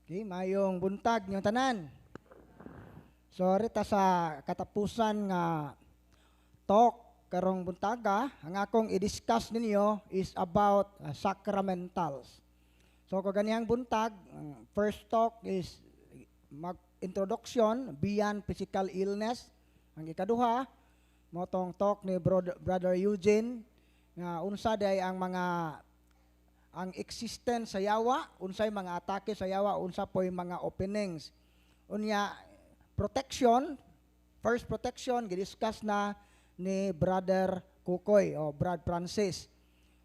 Okay, mayong buntag niyong tanan. So, rita sa katapusan nga talk karong buntaga, ang akong i-discuss ninyo is about sacramentals. So, kung ganiyang buntag, first talk is introduction beyond physical illness. Ang ikaduha, motong talk ni Brother Eugene, nga unsa day ang existence sa yawa, unsay mga atake sa yawa, unsa po'y mga openings. Unya, protection, first protection, gidiscuss na ni Brother Kukoy o Brad Francis.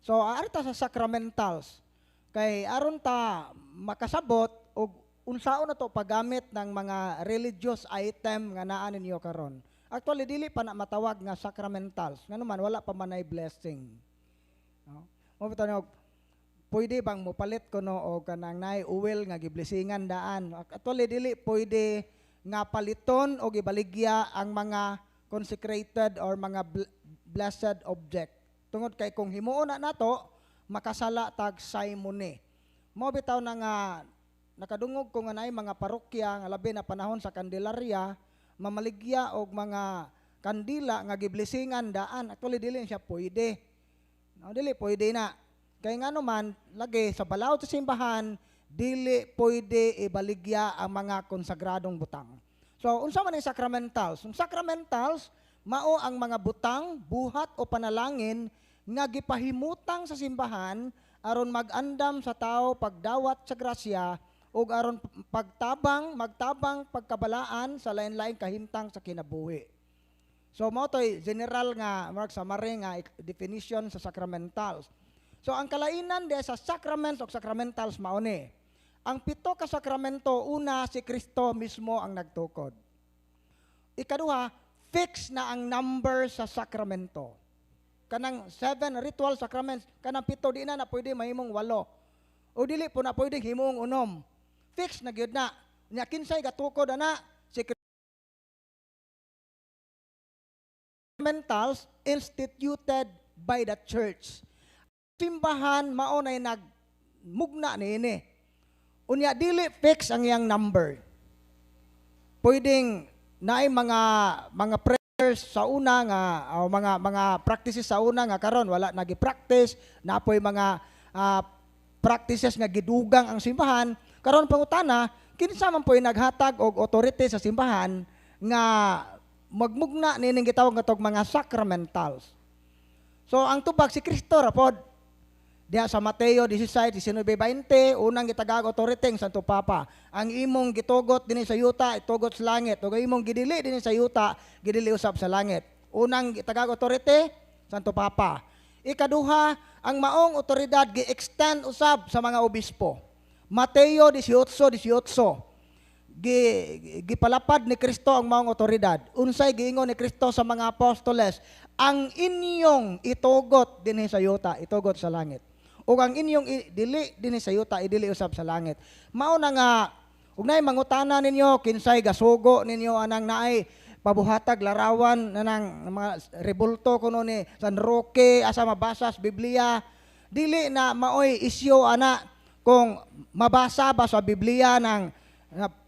So, arita sa sacramentals, kay aron ta makasabot og unsaon na to paggamit ng mga religious item nga naa ninyo karon. Actually, dili pa na matawag nga sacramentals. Nga naman, wala pa man ay blessing. No? Pwede bang mupalit ko no o kanang nay uwel nga giblessingan daan. Actually dili pwede nga paliton o gibaligya ang mga consecrated or mga blessed object. Tungod kay kung himuon na nato makasala tag simony. Mo bitaw na nga nakadungog ko nga nay mga parokya nga labi na panahon sa Candelaria mamaligya og mga kandila nga giblessingan daan. Actually dili siya pwede. No, dili pwede na. Kaya nga naman, lagi sa balaod sa simbahan, dili pwede ibaligya ang mga konsagradong butang. So, unsa man ang sacramentals? Ang sacramentals, mao ang mga butang, buhat o panalangin nga gipahimutang sa simbahan aron mag-andam sa tao pagdawat sa grasya ug aron magtabang pagkabalaan sa lain-laing kahimtang sa kinabuhi. So, mao to'y general nga, summary nga definition sa sacramentals. So, ang kalainan de sa sacraments o sacramentals mauni. Ang 7 ka sakramento, una si Kristo mismo ang nagtukod. Ikaduha, fix na ang number sa sakramento. Kanang 7 ritual sacraments, kanang 7 di na pwede mahimong 8. O dili po na pwede himong 6. Fix na gyud na. Nya kinsay gatukod ana si sacramentals instituted by the church. Simbahan mao nay nagmugna niini. Unya dili fix ang iyang number. Pwedeng naay mga prayers sa una nga o mga practices sa una nga karon wala nagi-practice, napoy mga practices nga gidugang ang simbahan. Karon pangutana, kinsa man po'y naghatag og authority sa simbahan nga magmugna nining gitawag nga tog mga sacramentals. So ang tubag si Kristo ra pod. Diya sa Mateo 16:19-20, unang gitagag authority ang Santo Papa. Ang imong gitugot dinhi sa yuta, itugot sa langit. Ug imong gidili dinhi sa yuta, gidili usab sa langit. Unang gitagag authority, Santo Papa. Ikaduha, ang maong otoridad gi-extend usab sa mga obispo. Mateo 18:18. Gipalapad ni Kristo ang maong otoridad. Unsay giingon ni Kristo sa mga apostoles, ang inyong itugot dinhi sa yuta, itugot sa langit. Ug ang inyong dili dinhi sa yuta, idili usab sa langit. Mao na nga ug naay mangutana ninyo kinsay gasugo ninyo anang naay pabuhatag larawan nanang mga rebulto kuno ni San Roque asa mabasa sa Biblia, dili na maoy isyu ana kung mabasa ba sa Biblia ng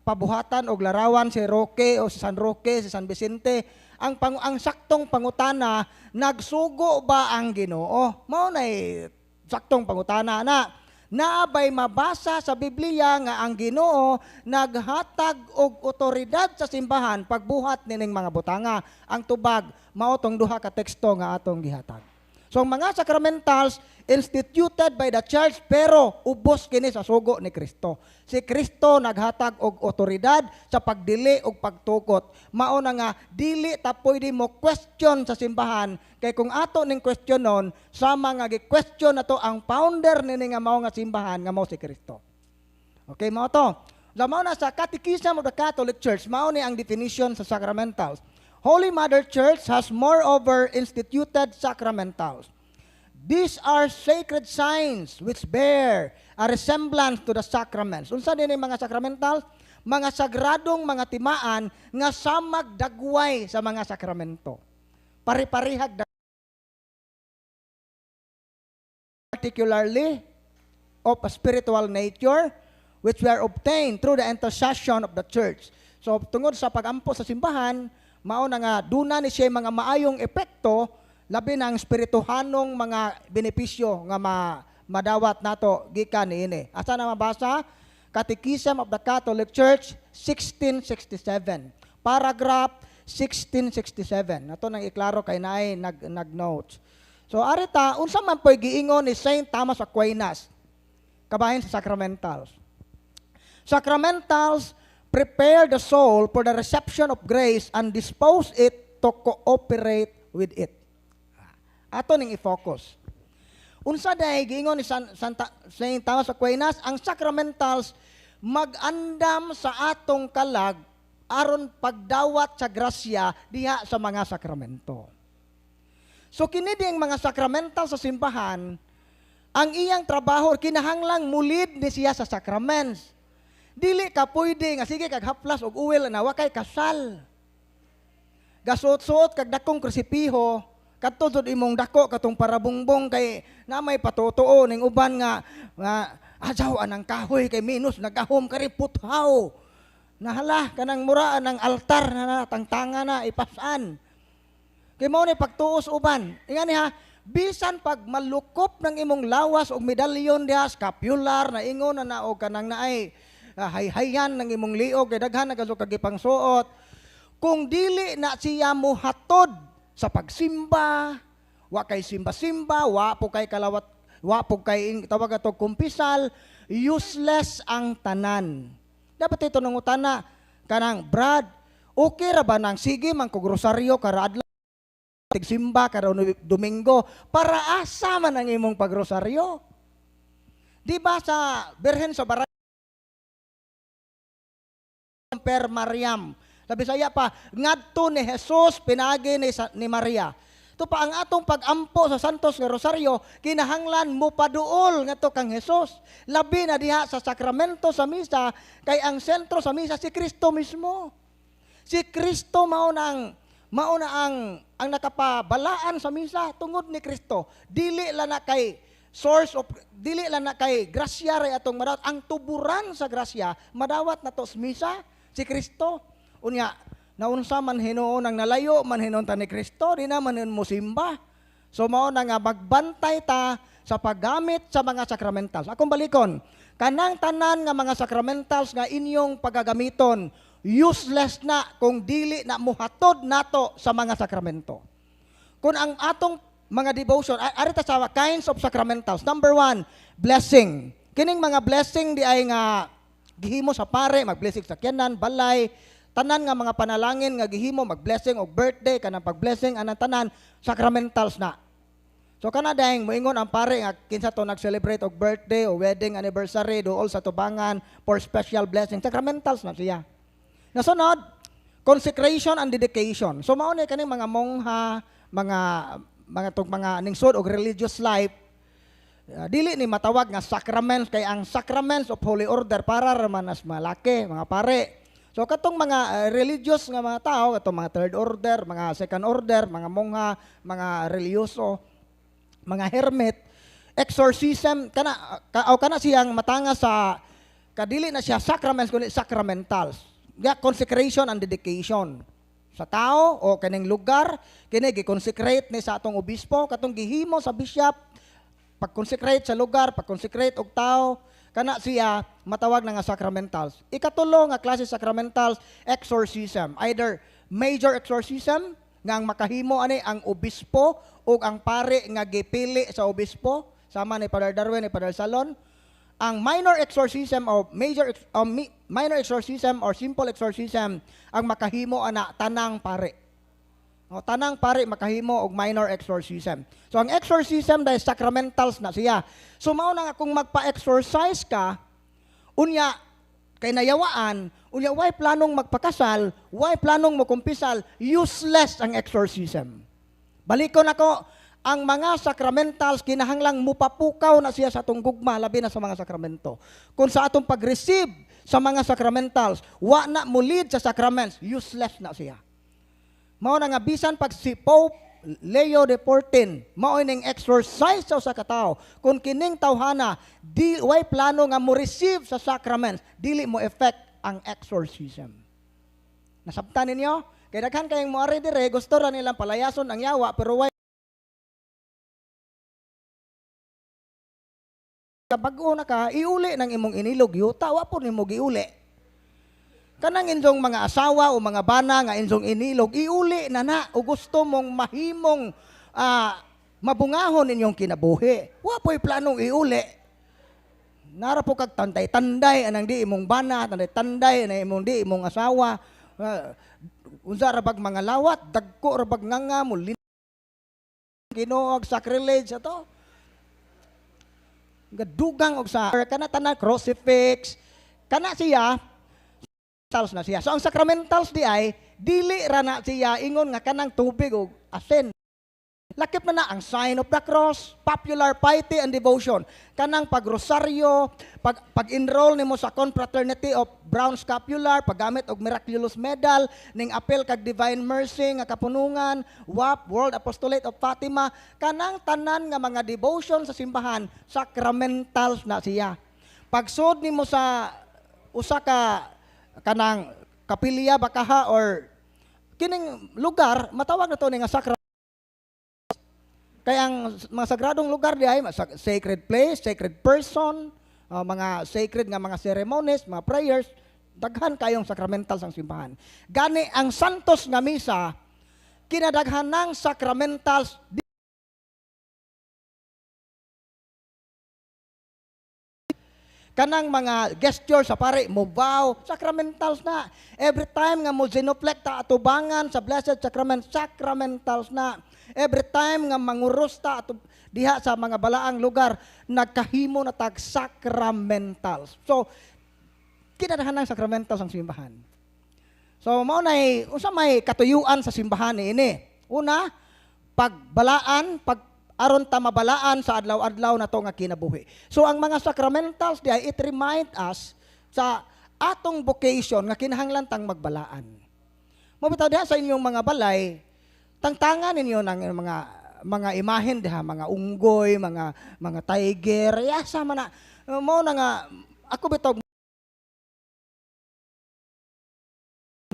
pabuhatan og larawan si Roque o si San Roque, si San Vicente. Ang saktong pangutana, nagsugo ba ang Ginoo? Mao nay saktong pangutana na. Naabay mabasa sa Biblia nga ang Ginoo naghatag og otoridad sa simbahan pagbuhat nining mga butanga. Ang tubag mao tong duha ka teksto nga atong gihatag. So ang mga sacramentals instituted by the church pero ubos kini sa sugo ni Kristo. Si Kristo naghatag og otoridad sa pagdili og pagtukot. Mao na nga dili ta pwede mo question sa simbahan kay kung ato ning questionon sama nga gi-question nato ang founder nini nga mao nga simbahan nga mao si Kristo. Okay mao to. Mao na sa Catechism of the Catholic Church mao ni ang definition sa sacramentals. Holy Mother Church has moreover instituted sacramentals. These are sacred signs which bear a resemblance to the sacraments. Unsa din ang mga sacramentals? Mga sagradong mga timaan nga samag dagway sa mga sakramento. Pari-parihag particularly of a spiritual nature which were obtained through the intercession of the church. So tungod sa pagampo sa simbahan, mao na nga duna ni siya mga maayong epekto labi ng espirituhanong mga benepisyo nga madawat nato gikan niini. Asa na mabasa? Catechism of the Catholic Church 1667. Paragraph 1667. Nato nang iklaro kay naay nag-notes. So arita unsa man po'y giingon ni Saint Thomas Aquinas kabahin sa sacramentals. Sacramentals prepare the soul for the reception of grace and dispose it to cooperate with it. Ato ning i-focus. Unsa day giingon ni Saint Thomas Aquinas, ang sacramentals mag-andam sa atong kalag aron pagdawat sa grasya diha sa mga sakramento. So kini ding mga sakramental sa simbahan, ang iyang trabaho kinahanglang mulid ni siya sa sacraments. Dili ka pwede nga sige kag haplas og uwil na wa kay kasal. Gasuot-suot kag dakong krusipiho, kadto jud imong dako katong parabungbong kay na may patutuo ning uban nga ajaw anang kahoy kay minus nagahom kari puthaw. Nahala kanang muraan ng altar na tangtanga na ipasan. Kay mao ni pagtuos uban. Ingani ha, bisan pag malukop ng imong lawas og medalyon diha scapular na ingon na og kanang naay hayhayan ng imong liog kay daghan na kaso kagipangsuot. Kung dili na siya mohatod sa pagsimba, wa kay simba-simba, wa po kay kalawat, wa po kay tawag ato kumpisal, useless ang tanan. Dapat ito nung utana kanang Brad, okay ra ba nang sige man kog rosaryo kada adlaw tigsimba kada Domingo para asa man ang imong pagrosaryo? Di ba sa Birhen sa Baray Per Mariam, sabi saya pa ngadto ni Jesus pinagi ni Maria. Ito pa ang atong pagampo sa Santos nga Rosaryo, kinahanglan mo paduol nga to kang Jesus. Labi na diha sa sakramento sa misa, kay ang sentro sa misa si Kristo mismo. Si Kristo mao na ang nakapabalaan sa misa tungod ni Kristo. Dili la na kay source of, dili la na kay grasya ray atong madawat. Ang tuburan sa grasya, madawat na to sa misa, si Kristo. Unya, naunsa man hinuon ang nalayo man hinuon ta ni Kristo, di naman mo simba. So mao na nga magbantay ta sa paggamit sa mga sakramentals. Akong balikon, kanang tanan nga mga sakramentals nga inyong pagagamiton, useless na kung dili na muhatod nato sa mga sakramento. Kung ang atong mga devotion, arita sa kinds of sacramentals. Number 1, blessing. Kining mga blessing di ay nga gihimo sa pare, mag-blessing sa kyanan, balay, tanan nga mga panalangin nga gihimo mag-blessing og birthday kanang pag-blessing anang tanan sacramentals na. So kana dayeng moingon ang pare nga kinsa to nag-celebrate og birthday o wedding anniversary dool sa tubangan for special blessing, sacramentals na siya. Nasunod, consecration and dedication. So mao ni kaning mga mongha, mga ningsod og religious life, dili ni matawag nga sacraments kay ang sacraments of Holy Order para raman as malaki, mga pare. So katong mga religious nga mga tao, katong mga third order, mga second order, mga mongha, mga religyoso, mga hermit, exorcism kana siyang matanga sa kadili na siya sacraments kundi sacramentals. Consecration and dedication sa tao o kaning lugar kini gi-consecrate ni sa atong obispo, katong gihimo sa bishop, pag-consecrate sa lugar, pag-consecrate og tao, kana siya matawag na nga sacramentals. Ikatulo nga klase sacramentals, exorcism. Either major exorcism nga ang makahimo ani ang obispo o ang pare nga gipili sa obispo, sama ni Father Darwin ni Father Salon. Ang minor exorcism o minor exorcism or simple exorcism ang makahimo ana tanang pare. O, tanang pare makahimo og minor exorcism. So ang exorcism dahil sacramentals na siya. So mao na nga kung magpa-exorcise ka, unya kay nayawaan, unya why planong magpakasal, why planong makumpisal, useless ang exorcism. Balikon ako, ang mga sacramentals kinahanglang mupapukaw na siya sa atong gugma labi na sa mga sakramento. Kung sa atong pag-receive sa mga sacramentals, wa na mo lead sa sacraments, useless na siya. Mao na nga bisan pag si Pope Leo de 14, mao ning exercise sa katao. Kung kining tawhana di way plano nga mo receive sa sacraments, dili mo effect ang exorcism. Nasabtan ninyo? Kaya daghan kayong moari dire, gusto ra nilang palayason ang yawa pero way bago na ka, iuli ng imong inilog yuta, wa po nimo giuli. Kanang inyong mga asawa o mga bana nga inyong inilog, iuli na o gusto mong mahimong mabungahon inyong kinabuhi. Wa po'y planong iuli. Nara po kag tanday-tanday anang di imong bana, tanday-tanday anang imong di imong asawa. Unsa ra bag mga lawat, dagko ra bag nganga mo, Ginoo sacrilege ato. Gadugang og sa kana tanan crucifix kana siya na siya. So ang sacramentals di ay dili ra na siya ingon nga kanang tubig og asin. Lakip na ang sign of the cross, popular piety and devotion. Kanang pagrosaryo, pag-enroll nimo sa Confraternity of Brown Scapular, paggamit og miraculous medal, ning apel kag divine mercy nga kapunungan, WAP, World Apostolate of Fatima, kanang tanan nga mga devotion sa simbahan, sacramentals na siya. Pagsud nimo sa usa ka kanang kapilya bakaha or kining lugar, matawag na to ni nga sacrament. Kaya ang mga sagradong lugar di ay sacred place, sacred person, mga sacred nga mga ceremonies, mga prayers, daghan kayong sacramentals ang simbahan. Gani ang santos nga misa, kinadaghan ng sacramentals. Kanang mga gesture sa pare, mo bow, sacramentals na. Every time nga mo genuflect ta atubangan sa Blessed Sacrament, sacramentals na. Every time nga manguros ta at diha sa mga balaang lugar, nagkahimo na tag sacramentals. So, kinadahan ng sacramentals ang simbahan. So, mao nay unsa may katuyuan sa simbahan ini. Una, pagbalaan, aron ta mabalaan sa adlaw-adlaw na to nga kinabuhi. So, ang mga sacramentals diay it remind us sa atong vocation nga kinahanglan tang magbalaan. Mabitaw diha sa inyong mga balay, tangtangan ninyo ng mga imahen diha, mga unggoy, mga tiger, yasa man na mo na nga ako bitog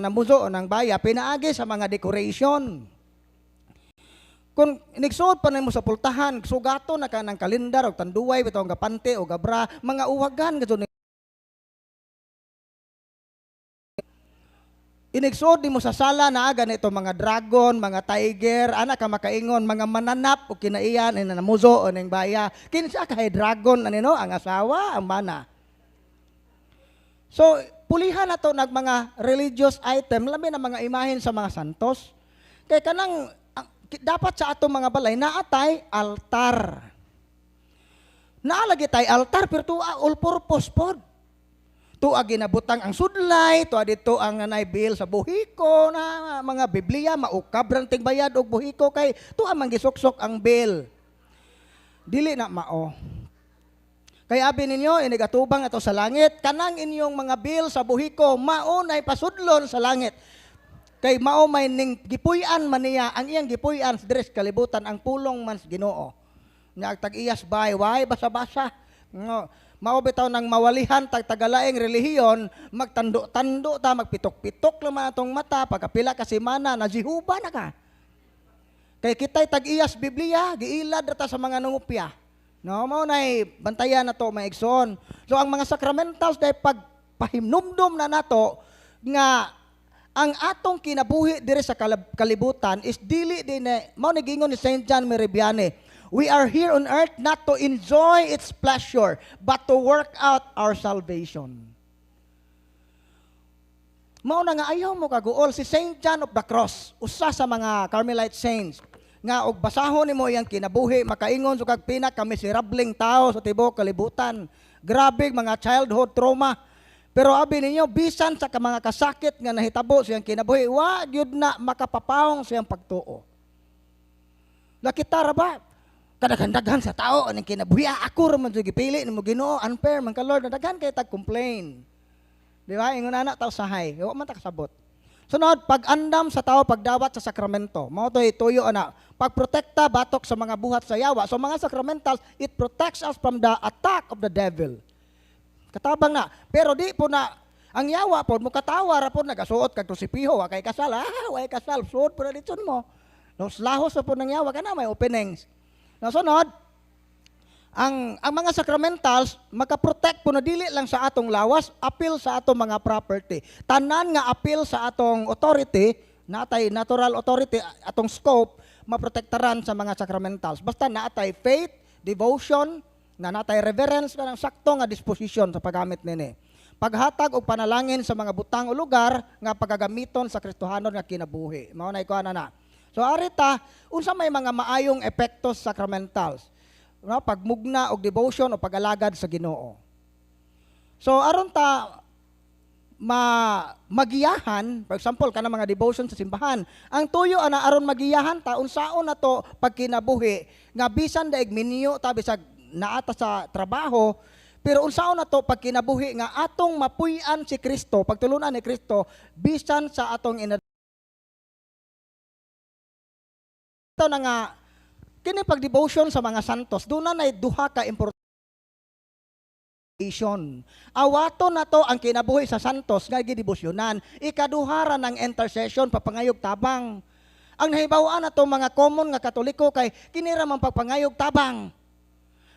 namuzo ng baya pinaagi sa mga decoration. Kung inigsuot pa nimo sa pultahan, sugato na ka ng kalendar o tanduway bitaw nga pante o gabra, mga uwagan gadto. Inigsuot mo sa sala na ganito mga dragon, mga tiger, anak ka makaingon, mga mananap o kinaiyan, namuzo o ng baya. Kinsa kay dragon, anino, ang asawa, ang mana. So, pulihan na to nag mga religious item, labi na mga imahen sa mga santos. Kaya kanang, dapat sa atong mga balay, naatay altar. Naalagi tay altar, pero to all purpose pod. Tuwa ginabutang ang sudlay, tuwa dito ang naibihil sa buhiko na mga Biblia, maukab ranting bayad og buhiko kay tuwa mangisuksok ang bill. Dili na mao. Kay abi ninyo inigatubang ato sa langit, kanang inyong mga bill sa buhiko mao nay pasudlon sa langit. Kay mao may ning gipuy-an man niya, ang iyang gipuy-an sa dress kalibutan ang pulong man sa Ginoo. Nga tag-iyas bay, way basa-basa. No. Mao bitaw nang mawalihan tagalaing relihiyon, magtando-tando ta, magpitok-pitok naman atong mata, pagkapila ka semana, na Jehovah na ka. Kay kita'y tag-iyas Biblia, giilad ta sa mga nangupya. No, mao nay bantayan na to maigsoon. So ang mga sacramentals dahil pagpahimnumdum na nato nga ang atong kinabuhi dire sa kalibutan is dili din mao ni gingon ni Saint John Meribiane. We are here on earth not to enjoy its pleasure, but to work out our salvation. Mao na nga ayaw mo kaguol si Saint John of the Cross, usa sa mga Carmelite saints, nga og basahon nimo iyang kinabuhi, makaingon sa kag pinaka-miserabling tao sa tibuok kalibutan. Grabe mga childhood trauma. Pero abi ninyo, bisan sa mga kasakit nga nahitabo siyang kinabuhi, wa gyud na makapapawong siyang pagtuo. Nakita ra ba? Kadaghan-daghan sa tao anong kinabuhi, ako ra man jud gipili nimo Ginoo, unfair man ka Lord, daghan kay tag complain. Di ba? Ingon ana tao sahay, wa man ta kasabot. Sunod, pag-andam sa tao pagdawat sa sakramento. Mao to'y tuyo ana. Pagprotekta batok sa mga buhat sa yawa. So mga sacramentals, it protects us from the attack of the devil. Katabang na. Pero di po na ang yawa po mo katawa ra po nagasuot kag krusipiho wa kay kasal. Wa kay kasal suot po na ditson mo. Los lahos po ng yawa kana may openings. Nasunod, ang mga sacramentals makaprotect po na dili lang sa atong lawas, appeal sa atong mga property. Tanan nga appeal sa atong authority, natay natural authority, atong scope, maprotektaran sa mga sacramentals. Basta natay faith, devotion, na natay reverence kanang sakto nga disposition sa paggamit nini. Paghatag og panalangin sa mga butang o lugar nga pagagamiton sa Kristohanon nga kinabuhi. Mao na ikuha na. So arita, unsa may mga maayong epektos sa sacramentals? No, pagmugna og devotion o pag-alagad sa Ginoo. So aron ta magiyahan, for example kana mga devotion sa simbahan, ang tuyo ana aron magiyahan ta unsaon nato pagkinabuhi nga bisan daig minyo ta bisag naata sa trabaho, pero unsaon nato pagkinabuhi nga atong mapuy-an si Kristo, pagtulunan ni Kristo bisan sa atong ito na nga kini pag-devotion sa mga santos, doon na duha ka important. Awato na to ang kinabuhi sa santos nga gidebosyonan. Ikaduhara ng intercession, papangayog tabang. Ang nahibawan na to mga common nga Katoliko kay kinira man pagpangayog tabang.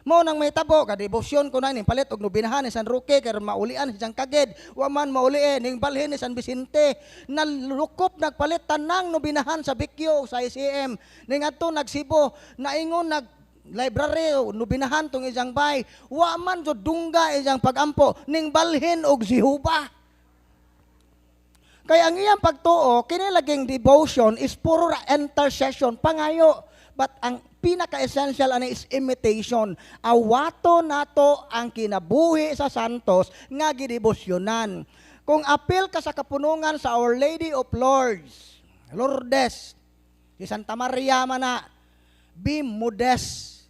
Mo nang may tabo, kadebosyon ko na ning palit og nobinahan ni San Roque kay maulian si San Kaged, wa man mauli ning balhin ni San Vicente. Nalukop nagpalit tanang nobinahan sa Bikyo sa ICM. Ning adto nagsibo, naingon nag library nobinahan tong ijang bay. Wa man jud dungga ijang pagampo ning balhin og Jehovah. Kaya ang iyang pagtuo, kini laging devotion is puro intercession, pangayo. But ang pinaka-essential ani is imitation. Awato nato ang kinabuhi sa santos nga gidebosyonan. Kung apil ka sa kapunungan sa Our Lady of Lourdes, si Santa Maria man na, be modest.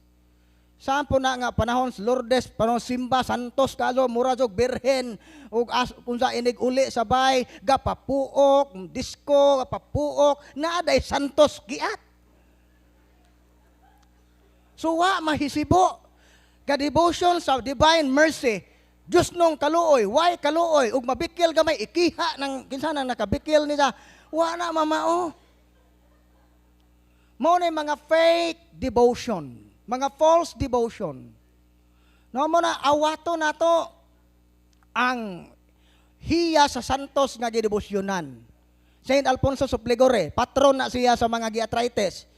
Saan po na nga panahon sa Lourdes, panahon simba, santos kaso, mura jog birhen, ug unsa inig uli sabay, gapapuok, disco, gapapuok, naaday santos giat. So wa mahisibo ka devotion sa divine mercy. Diyos nung kaluoy, why kaluoy ug mabikil gamay ikiha ng kinsa nang nakabikil niya. Wa na mamao. Mao na mga fake devotion, mga false devotion. No mo na awato nato ang hiya sa santos nga gidebosyonan. Saint Alfonso Supligore, patron na siya sa mga giatrites.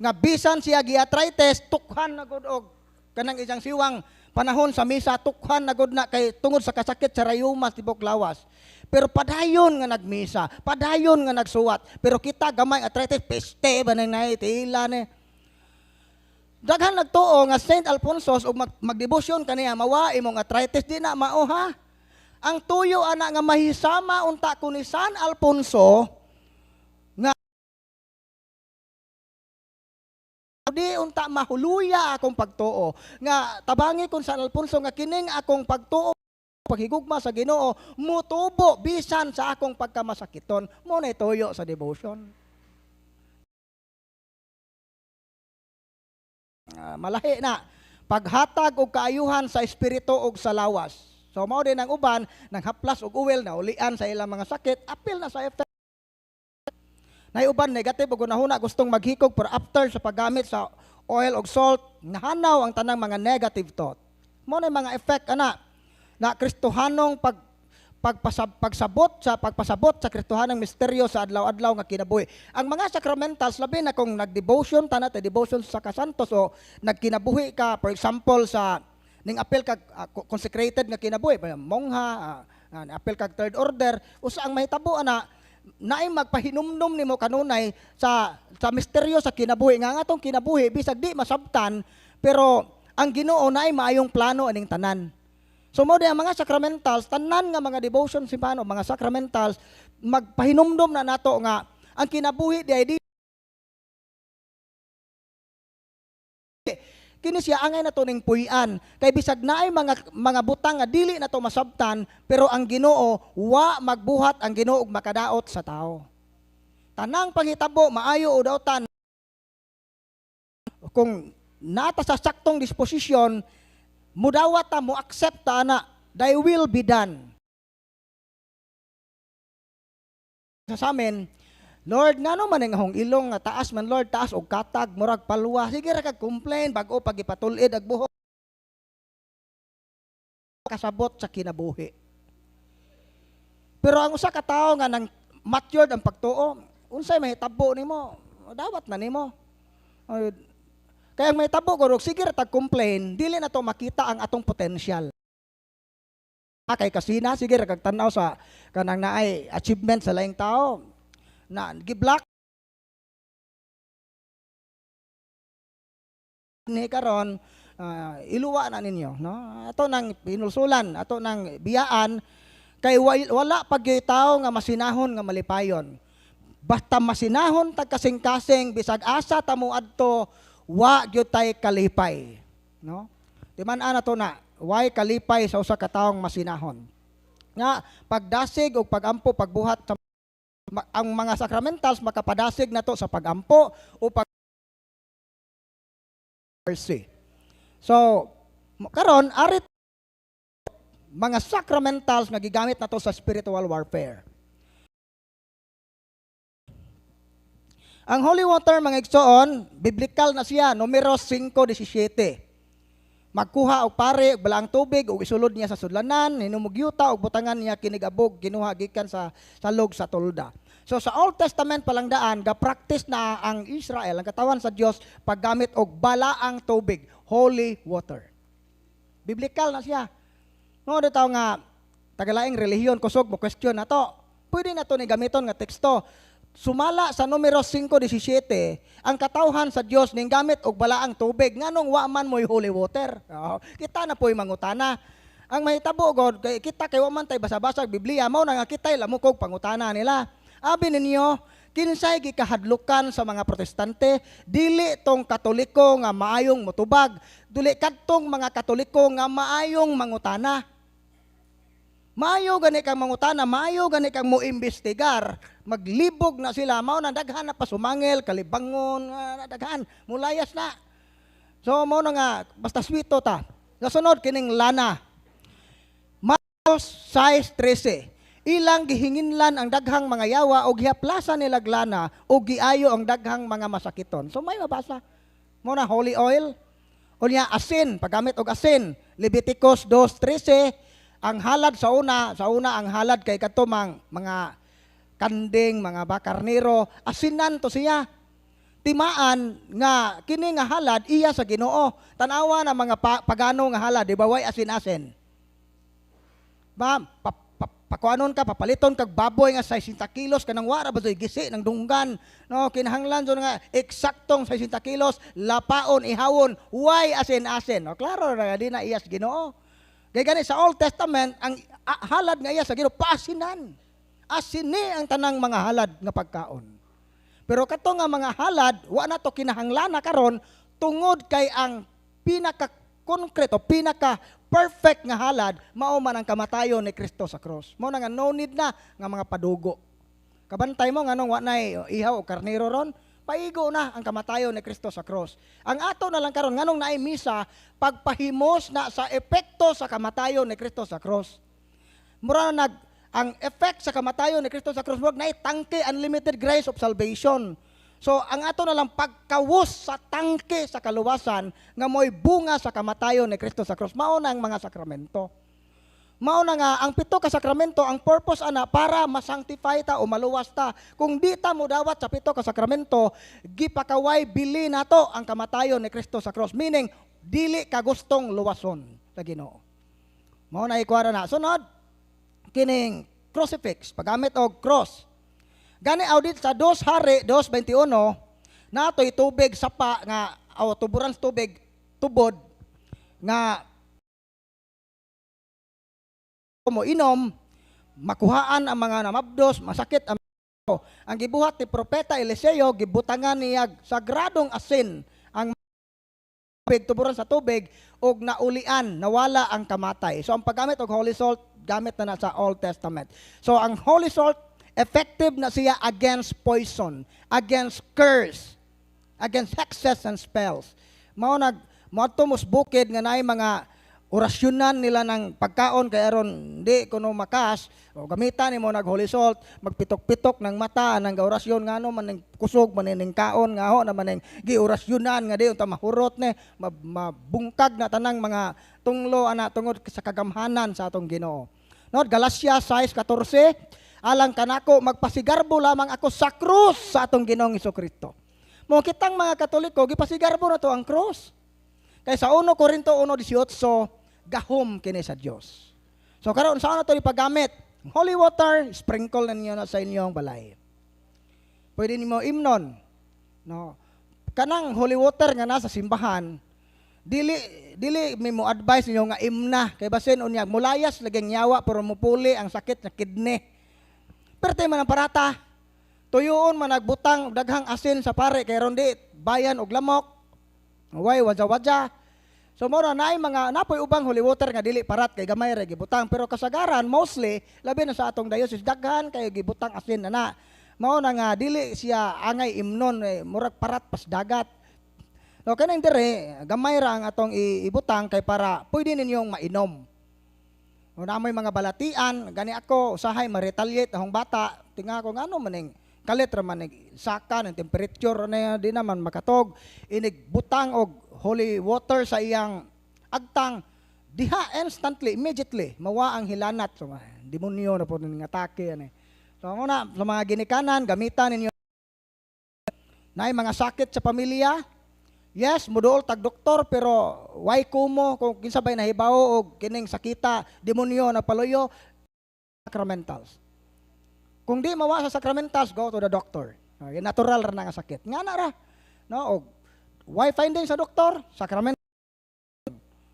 Nga bisan siya giatrites, tukhan na gud og kanang isang siwang panahon sa misa, tukhan na gud na kay tungod sa kasakit sa rayumas tibok lawas. Pero padayon nga nagmisa, padayon nga nagsuwat. Pero kita gamay arthritis, peste ba nang naitila ni. Daghan nagtuo nga Saint Alfonso ug magdebosyon kaniya mawa imong arthritis di na mao ha. Ang tuyo ana nga mahisama unta ko ni San Alfonso nga di unta mahuluya akong pagtuo nga tabangi kon San Alfonso nga kining akong pagtuo paghigugma sa Ginoo mutubo bisan sa akong pagkamasakiton. Mo na tuyo sa devotion. Malahi na paghatag og kaayuhan sa espiritu ug sa lawas. So mao din ang uban nang haplas og uwel na ulian sa ilang mga sakit, apil na sa effect. Nay uban negative ug nahuna gustong maghikog pero after sa paggamit sa oil ug salt nahanaw ang tanang mga negative thought. Mo na mga effect ana na Kristohanong pagpasabot sa Kristohanong misteryo sa adlaw-adlaw nga kinabuhi. Ang mga sacramentals labi na kung nagdevotion ta na devotion sa kasantos o nagkinabuhi ka for example sa ning apel kag consecrated nga kinabuhi mongha apel kag third order usa ang mahitabo ana naay magpahinumdum nimo kanunay sa misteryo sa kinabuhi nga atong kinabuhi bisag di masabtan pero ang Ginoo naay maayong plano aning tanan. So mo ang mga sacramentals tanan nga mga devotion simbahan mga sacramentals magpahinumdum na nato nga ang kinabuhi di kini siya angay na to ning puy-an. Kay bisag naay mga butang nga dili na to masabtan, pero ang Ginoo wa magbuhat ang Ginoo og makadaot sa tao. Tanang panghitabo maayo o daotan kung nata sa saktong disposisyon, mudawat ta mo accept ta na thy will be done. Sa amin, Lord, ngano man ang hong ilong nga taas man Lord, taas og katag, murag palwa. Sige ra kag complain bag-o pag ipatulid ag buhok. Kasabot sa kinabuhi. Pero ang usa ka tawo nga nang matured ang pagtuo, unsay mahitabo nimo? Dawat na nimo. Kaya ang mahitabo ko, sige ra tag complain, dili na to makita ang atong potential. Kay kasina, sige ra kag tan-aw sa kanang naay achievement sa laing tao. Na giblock ni karon iluwa na ninyo, no? Ato nang pinulsulan, ato nang biyaan kay wala pag tao nga masinahon nga malipayon. Basta masinahon tag kasing-kasing bisag asa ta mo adto wa gyud tay kalipay, no? Di man ana to na way kalipay sa usa ka taong masinahon. Nga pagdasig og pagampo pagbuhat sa ang mga sacramentals makapadasig na to sa pagampo o pag mercy. So, karon arit mga sacramentals nga gigamit na to sa spiritual warfare. Ang holy water, mga igsoon, biblical na siya, numero 5:17. Magkuha og pare og balaang tubig ug isulod niya sa sudlanan, hinumugyuta og butangan niya kinigabog ginuha gikan sa salog sa tolda. So sa Old Testament palang daan, ga-practice na ang Israel, ang katawan sa Dios paggamit og balaang tubig, holy water. Biblical na siya. No, dito nga tagalaing relihiyon kusog mo question na to. Pwede na to ni gamiton nga teksto. Sumala sa numero 5:17, ang katawhan sa Dios ning gamit og balaang tubig nganong wa man mo'y holy water. Kita na po'y mangutana. Ang mahitabo god kay kita kay wa man tay basa-basa Biblia mao na nga kitay lamukog pangutana nila. Abi ninyo, kinsay gikahadlukan sa mga protestante, dili tong katoliko nga maayong motubag, dili kadtong mga katoliko nga maayong mangutana. Maayo gani kang mangutana, maayo gani kang moimbestigar, maglibog na sila, mao na daghan na pasumangil, kalibangon, daghan, mulayas na. So mao na nga basta swito ta. Kasunod kining lana. Marcos 6:13. Ilang gihinginlan ang daghang mga yawa o gihaplasan nila lana o giayo ang daghang mga masakiton. So may mabasa. Mao na holy oil. Unya asin, paggamit og asin. Leviticus 2:13. Ang halad sa una ang halad kay katumang mga kanding, mga bakarnero, asinan to siya. Timaan nga kini nga halad iya sa Ginoo. Tanawa na mga pagano nga halad, di ba way asin-asin. Ba, pakuanon ka, papaliton kag baboy nga 60 kilos kanang wara ba gisi ng dunggan. No, kinahanglan so nga eksaktong 60 kilos, lapaon, ihawon, way asin-asin. No, klaro na di na iya sa Ginoo. Kaya gani sa Old Testament, ang halad nga iya sa Ginoo paasinan. Asini ang tanang mga halad nga pagkaon. Pero kato nga mga halad, wa na to kinahanglan na karon tungod kay ang pinaka-konkreto, pinaka-perfect nga halad, mao man ang kamatayon ni Kristo sa cross. Mao na nga no need na nga mga padugo. Kabantay mo nganong wa nay ihaw o karnero ron, paigo na ang kamatayon ni Kristo sa cross. Ang ato na lang karon nganong naay misa pagpahimos na sa epekto sa kamatayon ni Kristo sa cross. Mura na ang effect sa kamatayon ni Kristo sa cross wag na tangke unlimited grace of salvation. So ang ato na lang pagkawos sa tangke sa kaluwasan nga mo'y bunga sa kamatayon ni Kristo sa cross. Mao na ang mga sakramento. Mao na nga ang pito ka sakramento ang purpose ana para masanctify ta o maluwas ta. Kung di ta mo dawat sa pito ka sakramento, gipakaway bili nato ang kamatayon ni Kristo sa cross. Meaning dili ka gustong luwason sa Ginoo. Mao na ikuara na. Sunod kining crucifix, paggamit og cross. Gani audit sa 2 Hari 2:21 natoy tubig sapa nga tuburan sa tubig tubod nga mo inom makuhaan ang mga namabdos, masakit ang gibuhat ni propeta Eliseo gibutangan niya sagradong asin tubig, tuburan sa tubig, og naulian, nawala ang kamatay. So ang paggamit og Holy Salt, gamit na sa Old Testament. So ang Holy Salt, effective na siya against poison, against curse, against hexes and spells. Moadto mos bukid nga naay mga orasyonan nila ng pagkaon kay aron di kuno makas o gamitan nimo nag Holy Salt, magpitok-pitok ng mata ng orasyon ngano man ning kusog man ning kaon nga ho naman ning giorasyonan nga di unta mahurot ne mabungkag na tanang mga tunglo ana tungod sa kagamhanan sa atong Ginoo. No, Galatia 6:14, alang kanako magpasigarbo lamang ako sa krus sa atong Ginoong Hesukristo. Mo kitang mga Katoliko gipasigarbo na to ang krus. Kay sa 1 Corinto 1:18 gahom kini sa Dios. So karon saan na to ipagamit? Holy water, sprinkle na niyo na sa inyong balay. Pwede nimo imnon. No. Kanang holy water nga nasa simbahan, dili mo advise niyo nga imna kay basin unya mulayas laging yawa pero mupuli ang sakit na kidney. Perti man ang parata. Tuyoon man nagbutang daghang asin sa pare kay ron di bayan og lamok. Way wadja-wadja. So mora naay mga napoy ubang holy water nga dili parat kay gamay ra gibutang pero kasagaran mostly labi na sa atong diocese daghan kay gibutang asin ana. Mao na nga dili siya angay imnon murag parat pas dagat. No kanang dire gamay ra ang atong ibutang kay para pwede ninyong mainom. No na may mga balatian gani ako usahay ma-retaliate akong bata tinga ko ngano maning kalit ra man saka ng temperature na di naman makatog inig butang og holy water sa iyang agtang diha instantly immediately mawa ang hilanat so demonyo na po ning atake ani. So una sa mga ginikanan gamitan ninyo nay mga sakit sa pamilya. Yes, muduol tag doktor pero why kumo kung kinsa bay nahibaw og kining sakita demonyo na paluyo sacramentals. Kung di mawa sa sacramentals, go to the doctor. Natural ra na nga sakit. Nga na ra. No? O, why finding sa doktor? Sacramental.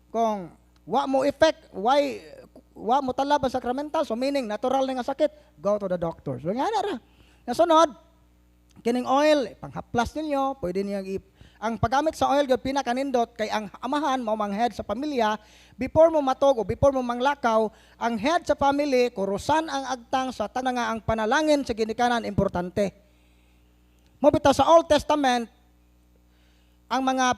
Kung wa mo effect, wa mo talab ang sacramental, so meaning natural na nga sakit, go to the doctor. So nga na ra. Nasunod, kining oil, panghaplas ninyo, pwede niyo ang paggamit sa oil gyud pinakanindot kay ang amahan mao mang head sa pamilya before mo matog o before mo manglakaw ang head sa family kurusan ang agtang sa tanang nga ang panalangin sa ginikanan importante. Mo bitaw sa Old Testament ang mga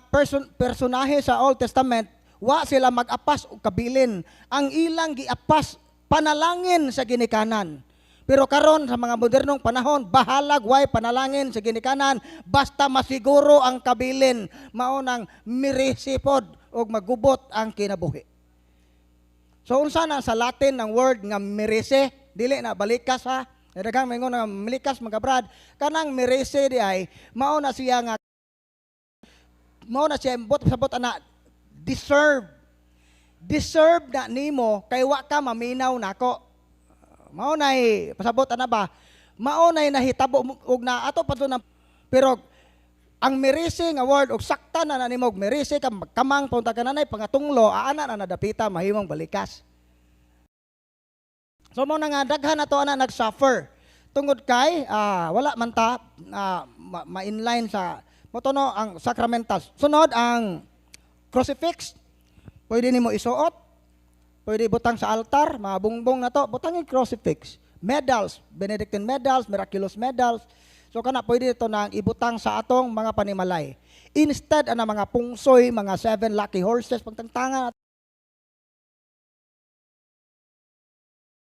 personahe sa Old Testament wa sila mag-apas og kabilin, ang ilang giapas panalangin sa ginikanan. Pero karon sa mga modernong panahon, bahalag way panalangin sa ginikanan basta masiguro ang kabilin mao nang mirisipod og magubot ang kinabuhi. So unsa na sa Latin ng word nga mirise, dili na balikas ha. Daghang mingon nga milikas mga brad, kanang mirise di ay mao na siya sabot ana deserve. Deserve na nimo kay wa ka maminaw nako. Mao nay pasabot ana ba? Mao nay nahitabo og na ato padto na pero ang mirisi nga word og sakta na nimo og mirisi ka kamang punta ka nanay pangatunglo aana na nadapita mahimong balikas. So mo na nga daghan ato ana nag-suffer tungod kay wala man ta ma-inline sa motono ang sacramentals. Sunod ang crucifix. Pwede nimo isuot. Pwede butang sa altar, mga bungbong na to, butang yung crucifix. Medals, Benedictine medals, miraculous medals. So kana pwede ito nang ibutang sa atong mga panimalay. Instead, ana mga pungsoy, mga 7 lucky horses, pagtantangan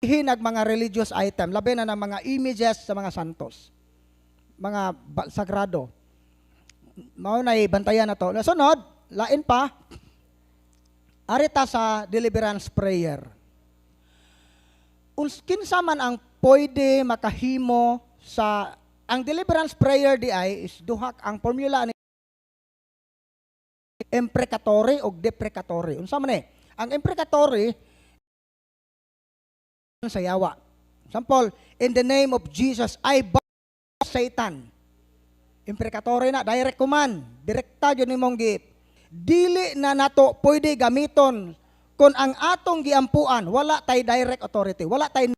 hinag mga religious item, labi na ng mga images sa mga santos, mga sagrado. Mao na ibantayan na to. Nasunod, lain pa, arita sa deliverance prayer. Kinsa man ang pwede makahimo sa ang deliverance prayer di ay is duhak ang formula ni imprecatory o deprecatory. Unsa man ang imprecatory sa yawa. Example, in the name of Jesus I bind Satan. Imprecatory na direct command, direkta jud nimong dili na nato pwede gamiton kung ang atong giampuan wala tay direct authority, wala tay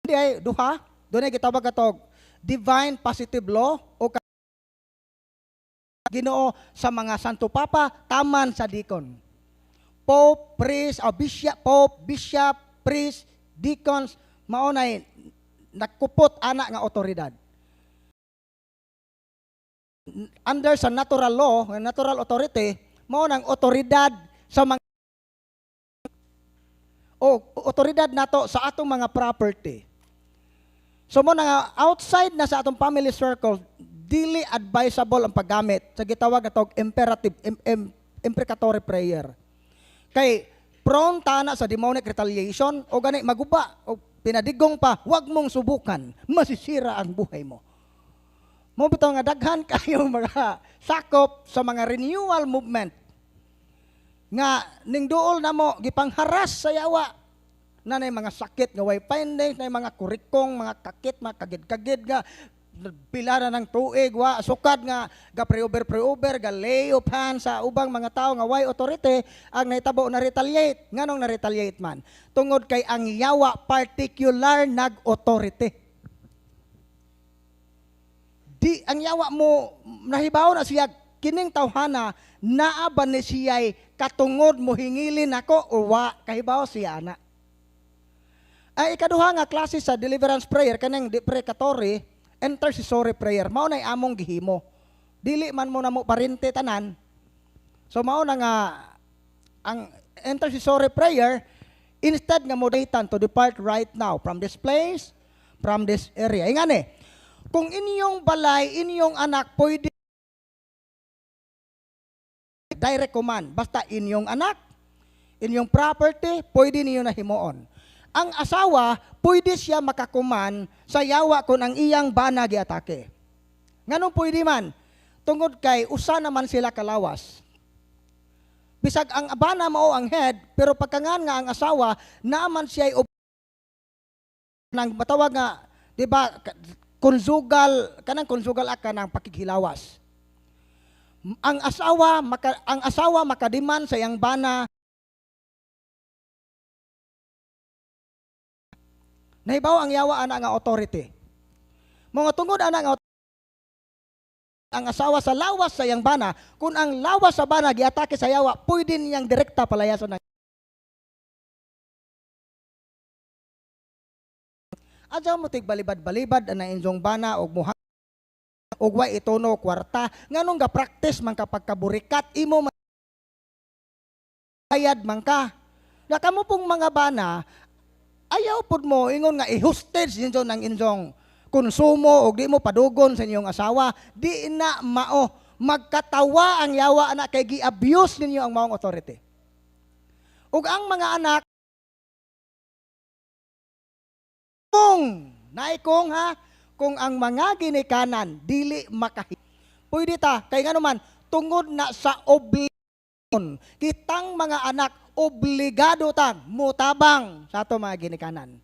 di ay duha dunay gitawag atog divine positive law o Ginoo sa mga santo papa, taman sa deacon. Pope, priest, bishop, pope, bishop, priest, deacons, maunay nakupot ana nga otoridad. Under sa natural law, natural authority, mao nang otoridad sa mga otoridad nato sa atong mga property. So mo nga outside na sa atong family circle, dili advisable ang paggamit sa gitawag atog imperative imprecatory prayer. Kay prone ta na sa demonic retaliation o gani maguba o pinadigong pa, wag mong subukan, masisira ang buhay mo. Mo bitaw nga daghan kayo mga sakop sa mga renewal movement nga ning duol na mo gipangharas sa yawa na nay mga sakit nga way findings, na mga kurikong, mga kakit, mga kagid-kagid nga pila na ng tuig, wa sukad nga ga pre-over, ga lay of hands sa ubang mga tao nga way authority ang nahitabo na retaliate. Nganong na retaliate man? Tungod kay ang yawa particular nag-authority. Di ang yawa mo nahibaw na siya kining tawhana naa ba ni siya'y katungod mo hingilin ako o wa kahibaw siya ana. Ay ikaduha nga klase sa deliverance prayer kanang deprecatory intercessory prayer. Mao nay among gihimo. Dili man mo na mo parente tanan. So mao na nga ang intercessory prayer instead nga mo daytan to depart right now from this place, from this area. Ingani, kung inyong balay, inyong anak pwede direct command, basta inyong anak, inyong property, pwede niyo na himuon. Ang asawa, pwede siya makakuman sa yawa kung ang iyang bana giatake. Nganong pwede man? Tungod kay usa naman sila kalawas. Bisag ang bana mao ang head, pero pagkangan nga ang asawa, naaman siya nang matawag nga, di ba, kanang conjugal act ng pakighilawas. Ang asawa makadiman sa iyang bana. Nahibaw ang yawa ana nga authority. Mga tungod ana nga ang asawa sa lawas sa iyang bana, kung ang lawas sa bana giatake sa yawa, pwede niyang direkta palayason ng adyaw mo tig balibad-balibad ang inyong bana og muha og way itono kwarta nganong ga practice man kapag kaburikat imo bayad man ka. Na kamo pong mga bana ayaw pud mo ingon nga i-hostage ninyo ng inyong konsumo o di mo padugon sa inyong asawa, di na mao. Magkatawa ang yawa anak kay gi-abuse ninyo ang maong authority. Ug ang mga anak kung naikong ha, kung ang mga ginikanan dili makahi. Pwede ta kay ngano man tungod na sa obligasyon kitang mga anak obligado tang mutabang sa ato mga ginikanan.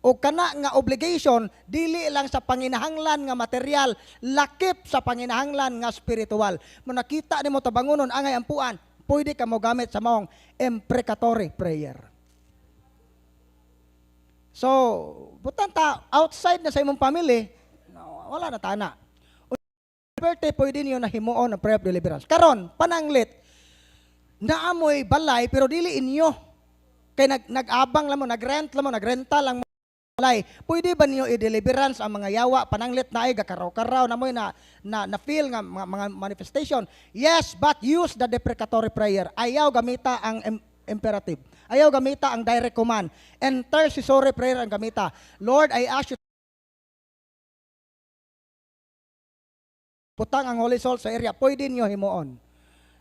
O kana nga obligation, dili lang sa panginahanglan nga material, lakip sa panginahanglan nga spiritual. Kung nakita ni mo tabangunon, angay ampuan, pwede ka mo gamit sa maong imprecatory prayer. So, butan ta, outside na sa imong family, wala na tana. Liberty, pwede niyo na himuon ang prayer of deliverance. Karon, pananglit, naamoy balay pero dili inyo kay nag-abang lang mo, nagrental lang mo balay. Pwede ba niyo i-deliverance ang mga yawa pananglit na ay gakaraw-karaw na moy na feel nga mga manifestation? Yes, but use the deprecatory prayer. Ayaw gamita ang imperative. Ayaw gamita ang direct command. Intercessory prayer ang gamita. Lord, I ask you putang ang Holy Soul sa area. Pwede niyo himuon.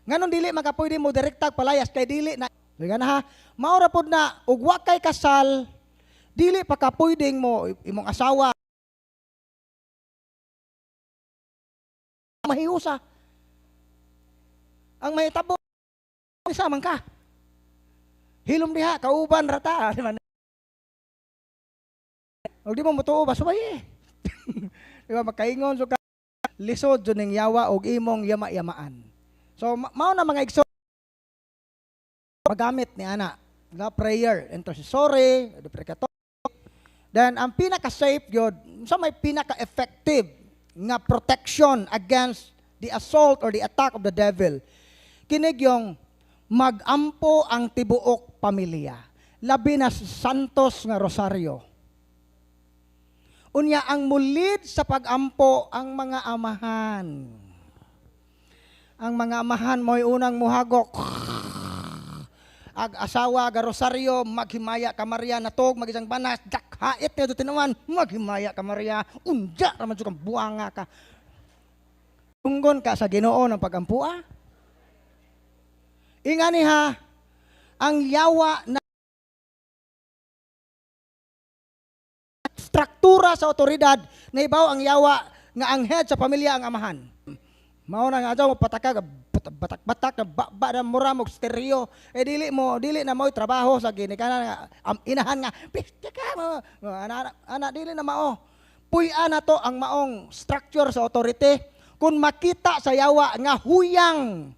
Nganon dili makapwede mo direktag palayas kay dili na nga na ha maura pod na ug wa kay kasal dili pa ka pwedeng mo imong asawa mahiusa ang mahitabo isa man ka hilom diha kauban rata ug di mo mutuo ba subay di ba makaingon so ka lisod jud ning yawa og imong yama-yamaan. So, mao na mga igsoon magamit ni ana nga prayer, intercessory, deprecatory. Then, ang pinaka-safe yun, sa may pinaka-effective nga protection against the assault or the attack of the devil. Kinig yung magampo ang tibuok pamilya. Labi na santos nga rosaryo. Unya ang mulid sa pagampo ang mga amahan. Ang mga amahan mo'y unang muhagok. Ag asawa ga rosaryo maghimaya ka Maria natog magisang banas dakhait niya tinawan maghimaya ka Maria unja ra man jud kang buanga ka. Tunggon ka sa Ginoo ng pagampua. Ingani ha, ang yawa na struktura sa otoridad na ibaw ang yawa nga ang head sa pamilya ang amahan. Mao na nga daw patakag batak-batak na ba na mura mo stereo dili na mo trabaho sa ginikanan nga inahan nga piste ka mo ana dili na mao. Puy-a na to ang maong structure sa authority kung makita sa yawa nga huyang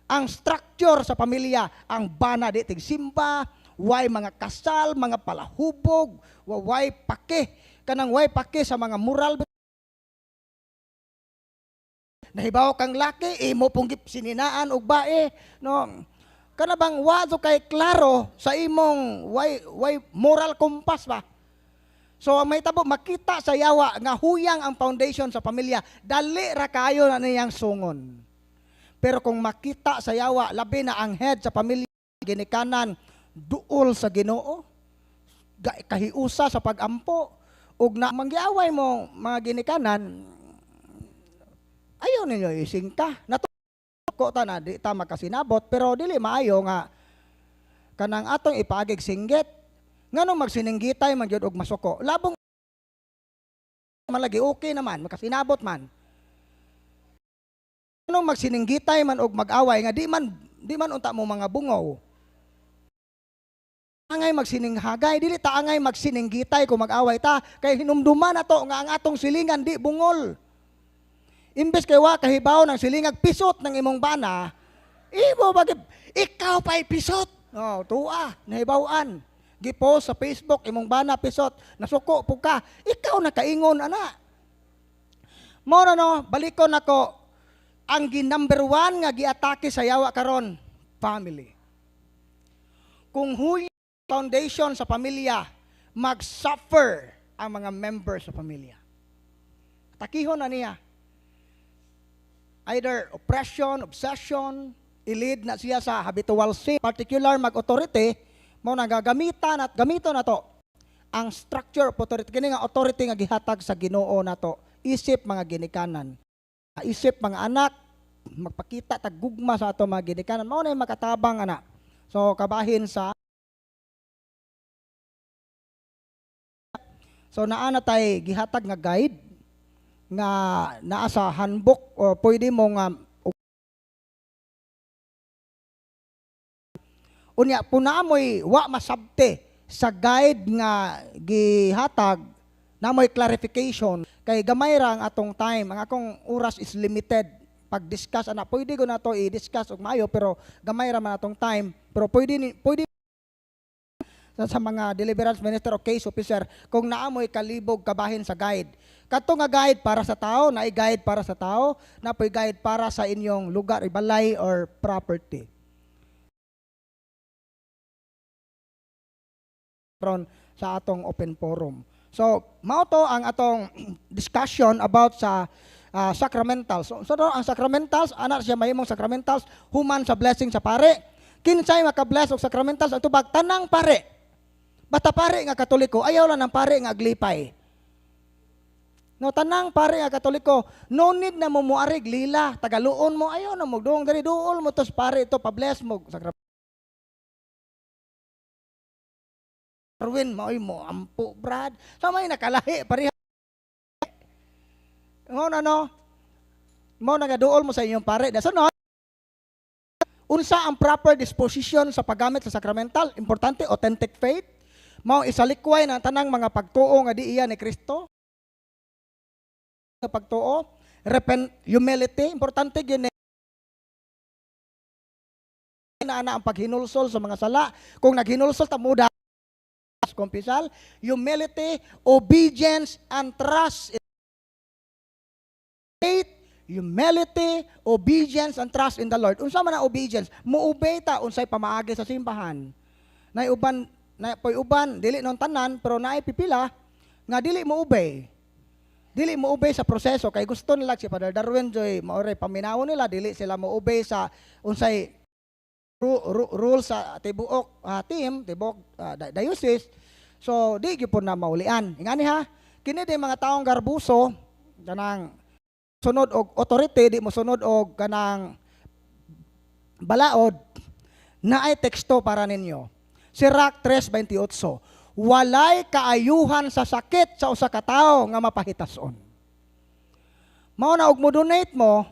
ang structure sa pamilya ang bana di tigsimba way mga kasal mga palahubog way pake kanang way pake sa mga moral. Nahibaw kang laki, imo pong sininaan og bae, no. Kana bang wado kay klaro sa imong way moral compass ba? So may tabo makita sa yawa nga huyang ang foundation sa pamilya, dali ra kayo na niyang sungon. Pero kung makita sa yawa labi na ang head sa pamilya ginikanan duol sa Ginoo, kahiusa sa pagampo ug na manggiaway mo mga ginikanan ayaw ninyo isingka. Natuko ta na di ta makasinabot pero dili maayo nga kanang atong ipaagig singgit. Nganong magsininggitay man gyud og masuko. Labong malagi okay naman makasinabot man. Nganong magsininggitay man og mag-away nga di man unta mo mga bungaw. Angay magsininghagay dili ta angay magsininggitay kung mag-away ta kay hinumduman nato nga ang atong silingan di bungol. Imbes kay wa kahibaw ng silingag pisot ng imong bana, imo bagay ikaw pa'y pisot. Oh, tuwa, nahibawan. Gipost sa Facebook imong bana pisot, nasuko pug ka. Ikaw na kaingon ana. Mo no, balikon nako ang number 1 nga giatake sa yawa karon, family. Kung huy foundation sa pamilya, mag-suffer ang mga members sa pamilya. Takihon na niya. Either oppression, obsession, ilid na siya sa habitual sin, particular mag-authority, mo nagagamitan at gamito na to ang structure of authority. Kini nga authority nga gihatag sa Ginoo na to, isip mga ginikanan. Isip mga anak, magpakita taggugma sa ato mga ginikanan. Mao na yung makatabang anak. So kabahin sa so naa na tay gihatag nga guide nga naa sa handbook o pwede mo nga unya punamoy wa masabte sa guide nga gihatag namoy clarification kay gamay ra ang atong time ang akong oras is limited pag-discuss ana pwede ko na to i-discuss og maayo pero gamay ra man atong time pero pwede sa mga deliverance minister o case officer kung naamoy kalibog kabahin sa guide. Kadto nga guide para sa tao, naay guide para sa tao, napoy guide para sa inyong lugar, balay or property. Sa atong open forum. So, mao to ang atong discussion about sa sacramentals. So ang sacramentals, ana siya mahimong sacramentals, human sa blessing sa pare. Kinsay maka-bless og sacramentals ang tubag tanang pare. Bata pare nga Katoliko, ayaw lang ng pare nga aglipay. No, tanang pare nga Katoliko, no need na mo muarig lila, tagaluon mo, ayaw na mo, doong dari duol mo tos pare ito, pa-bless mo. Arwin, maoy mo, ampo, brad. So may nakalahi, pariha. Mo na nga duol mo sa inyong pare. Dasunod, unsa ang proper disposition sa paggamit sa sacramental? Importante, authentic faith. Mao isalikway ng tanang mga pagtuo nga di iya ni Kristo. Pagtuo, humility, importante gyud na ang paghinulsol sa mga sala. Kung naghinulsol ta muda kumpisal, humility, obedience and trust. Faith, humility, obedience, and trust in the Lord. Unsa man ang obedience? Muobey ta unsay pamaagi sa simbahan. Nay uban dili non tanan pero naay pipila nga dili moobey. Dili moobey sa proseso kay gusto nila si Father Darwin Joy maoray paminaw nila dili sila moobey sa unsay rules sa tibuok tibuok diocese. So di gyud po na maulian. Ingani ha, kini di mga taong garbuso kanang sunod og authority, di mo sunod og kanang balaod, na ay teksto para ninyo. Sirach 3:28. Walay kaayuhan sa sakit sa usa ka tawo nga mapahitason. Mao na og mo donate mo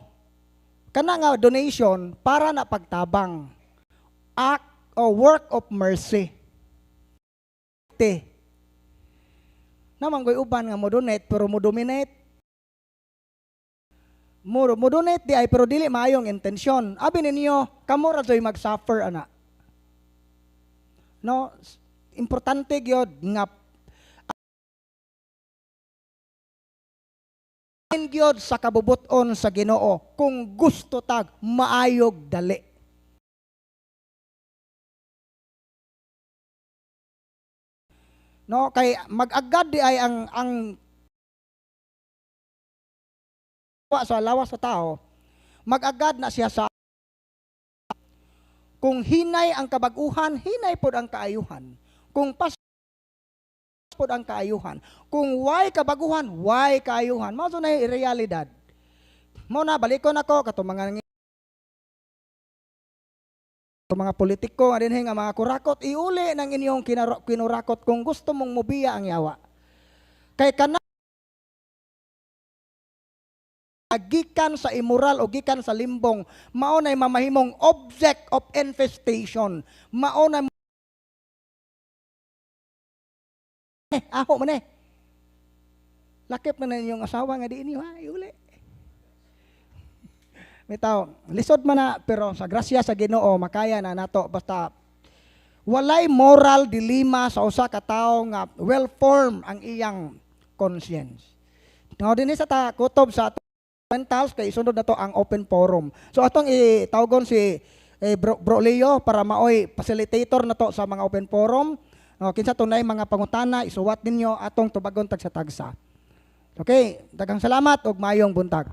kana nga donation para na pagtabang. Act or work of mercy. Naman goy uban nga mo donate pero mo dominate. Mo donate di ay pero dili maayong intensyon. Abi ninyo, kamo ra joy mag-suffer ana. No, importante gyud nga gyud sa kabubuton sa Ginoo kung gusto tag maayog dali. No, kay mag-agad di ay ang sa lawas sa tao, mag-agad na siya sa kung hinay ang kabaguhan, hinay pod ang kaayuhan. Kung pas pod ang kaayuhan. Kung why kabaguhan, why kaayuhan. Mao na realidad. Mo na balikon ako kato mga politiko nga dinhi nga mga kurakot iuli ng inyong kinurakot kung gusto mong mobiya ang yawa. Kay kana gikan sa immoral o gikan sa limbong, mao nay mamahimong object of infestation. Mao na aho man lakip na ninyong asawa nga di inyo ha, iuli. Bitaw, lisod man na pero sa grasya sa Ginoo makaya na nato basta walay moral dilemma sa usa ka tawo nga well-formed ang iyang conscience. Now dinhi sa kutob sa Pentals kay sunod na to ang open forum. So atong itawgon si Bro Leo para maoy facilitator na to sa mga open forum. No, kinsa tunay mga pangutana isuwat ninyo atong tubagon tag sa tagsa. Okay, daghang salamat ug maayong buntag.